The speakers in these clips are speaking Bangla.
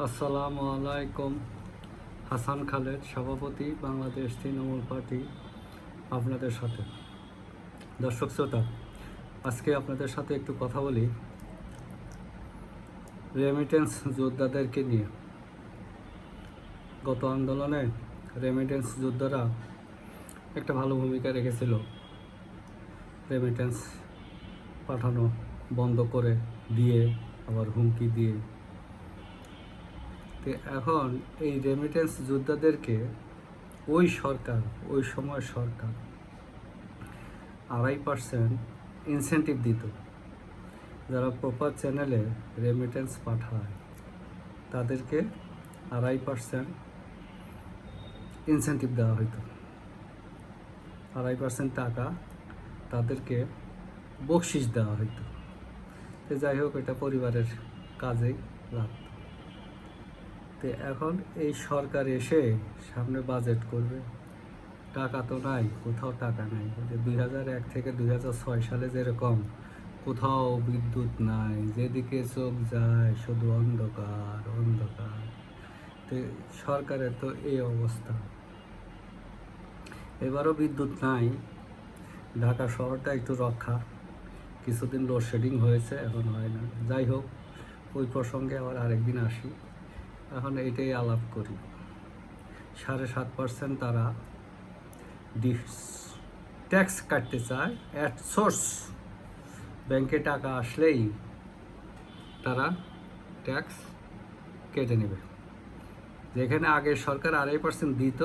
আসসালামু আলাইকুম। হাসান খালেদ, সভাপতি, বাংলাদেশ তৃণমূল পার্টি, আপনাদের সাথে। দর্শক শ্রোতা, আজকে আপনাদের সাথে একটু কথা বলি রেমিটেন্স যোদ্ধাদেরকে নিয়ে। গত আন্দোলনে রেমিটেন্স যোদ্ধারা একটা ভালো ভূমিকা রেখেছিল। রেমিটেন্স পাঠানো বন্ধ করে দিয়ে, আবার হুমকি দিয়ে। তো এখন এই রেমিটেন্স যোদ্ধাদেরকে ওই সময় সরকার 2.5% ইনসেন্টিভ দিত। যারা প্রপার চ্যানেলে রেমিটেন্স পাঠায় তাদেরকে 2.5% ইনসেন্টিভ দেওয়া হতো। 2.5% টাকা তাদেরকে বকশিস দেওয়া হতো। তো যাই হোক, এটা পরিবারের কাজেই লাগতো। তো এখন এই সরকার এসে সামনে বাজেট করবে, টাকা তো নাই, কোথাও টাকা নাই। 2001 থেকে 2006 সালে যেরকম কোথাও বিদ্যুৎ নাই, যেদিকে চোখ যায় শুধু অন্ধকার অন্ধকার। তো সরকারের তো এই অবস্থা। এবারও বিদ্যুৎ নাই, ঢাকা শহরটা একটু রক্ষা। কিছুদিন লোডশেডিং হয়েছে, এখন হয় না। যাই হোক, ওই প্রসঙ্গে আবার আরেকদিন আসি। এখন এইটাই আলাপ করি। 7.5% তারা ট্যাক্স কাটতে চায় অ্যাট সোর্স। ব্যাংকে টাকা আসলেই তারা ট্যাক্স কেটে নেবে। যেখানে আগে সরকার 2.5% দিত,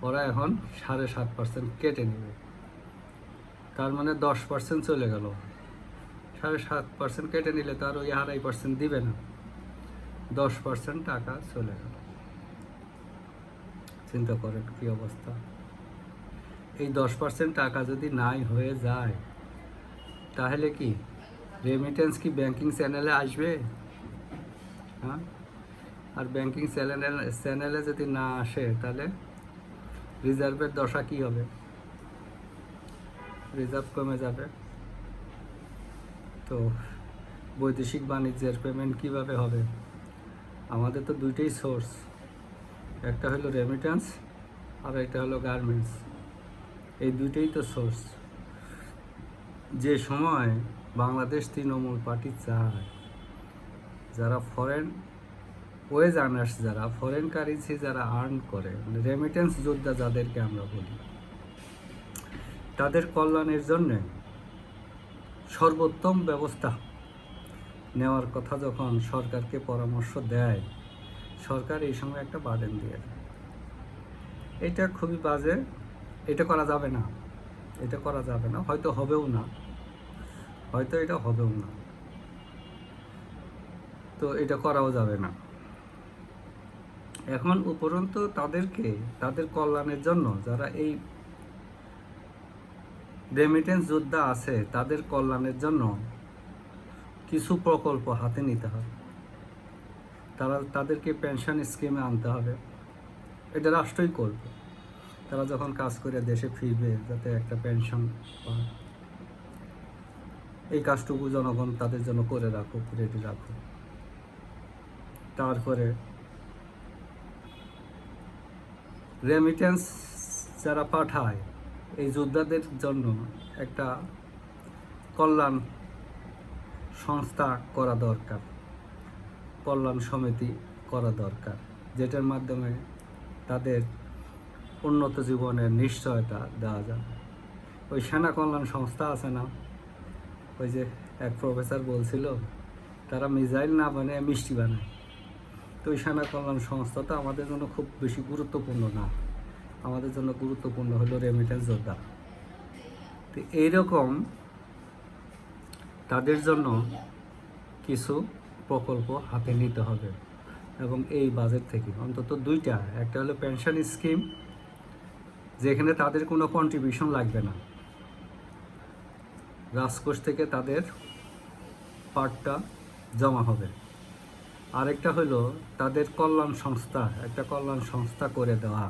ওরা এখন 7.5% কেটে নেবে। তার মানে 10% চলে গেল। 7.5% কেটে নিলে তার ওই 2.5% দিবে না, 10% টাকা চলে গেল। চিন্তা করেন কী অবস্থা। এই 10% টাকা যদি নাই হয়ে যায়, তাহলে কি রেমিটেন্স কি ব্যাংকিং চ্যানেলে আসবে? হ্যাঁ, আর ব্যাংকিং চ্যানেলে যদি না আসে, তাহলে রিজার্ভের দশা কি হবে? রিজার্ভ কমে যাবে। তো বৈদেশিক বাণিজ্যের পেমেন্ট কিভাবে হবে? আমাদের তো দুইটাই সোর্স, একটা হলো রেমিটেন্স আর একটা হলো গার্মেন্টস। এই দুইটাই তো সোর্স। যে সময় বাংলাদেশ তৃণমূল পার্টি চায় যারা ফরেন ওয়েজ আর্নার্স, যারা ফরেন কারেন্সি যারা আর্ন করে, মানে রেমিটেন্স যোদ্ধা যাদেরকে আমরা বলি, তাদের কল্যাণের জন্যে সর্বোত্তম ব্যবস্থা নেওয়ার কথা যখন সরকারকে পরামর্শ দেয়, সরকার এই সময় একটা বার্ডেন দিয়ে দেয়। এটা খুবই বাজে। এটা করা যাবে না, এটা করা যাবে না, হয়তো হবেও না, হয়তো এটা হবেও না। তো এটা করাও যাবে না। এখন উপরন্তু তাদেরকে তাদের কল্যাণের জন্য, যারা এই রেমিটেন্স যোদ্ধা আছে, তাদের কল্যাণের জন্য কিছু প্রকল্প হাতে নিতে হবে। তাদেরকে পেনশন স্কিমে আনতে হবে। এটা রাষ্ট্রই করবে। তারা যখন কাজ করে দেশে ফিরবে, যাতে একটা পেনশন পায়, এই কাজটুকু জনগণ তাদের জন্য করে রাখুক, রেডি রাখুক। তারপরে রেমিটেন্স যারা পাঠায়, এই যোদ্ধাদের জন্য একটা কল্যাণ সংস্থা করা দরকার, কল্যাণ সমিতি করা দরকার, যেটার মাধ্যমে তাদের উন্নত জীবনের নিশ্চয়তা দেওয়া যাবে। ওই সেনা কল্যাণ সংস্থা আছে না, ওই যে এক প্রফেসর বলছিল তারা মিসাইল না বানায় মিষ্টি বানায়। তো ওই সেনা কল্যাণ সংস্থা তো আমাদের জন্য খুব বেশি গুরুত্বপূর্ণ না। আমাদের জন্য গুরুত্বপূর্ণ হলো রেমিটেন্স যোদ্ধা। তো এইরকম তাদের জন্য কিছু প্রকল্প হাতে নিতে হবে, এবং এই বাজেট থেকে অন্তত দুইটা। একটা হলো পেনশন স্কিম, যেখানে তাদের কোনো কন্ট্রিবিউশন লাগবে না, রাজকোষ থেকে তাদের পার্টটা জমা হবে। আরেকটা হলো তাদের কল্যাণ সংস্থা, একটা কল্যাণ সংস্থা করে দেওয়া,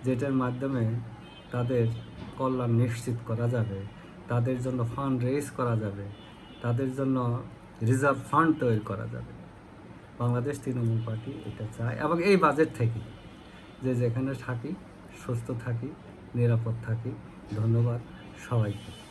যেটার মাধ্যমে তাদের কল্যাণ নিশ্চিত করা যাবে, তাদের জন্য ফান্ড রেজ করা যাবে, তাদের জন্য রিজার্ভ ফান্ড তৈরি করা যাবে। বাংলাদেশ তৃণমূল পার্টি এটা চায়, এবং এই বাজেট থেকে যে যেখানে থাকি সুস্থ থাকি, নিরাপদ থাকি। ধন্যবাদ সবাইকে।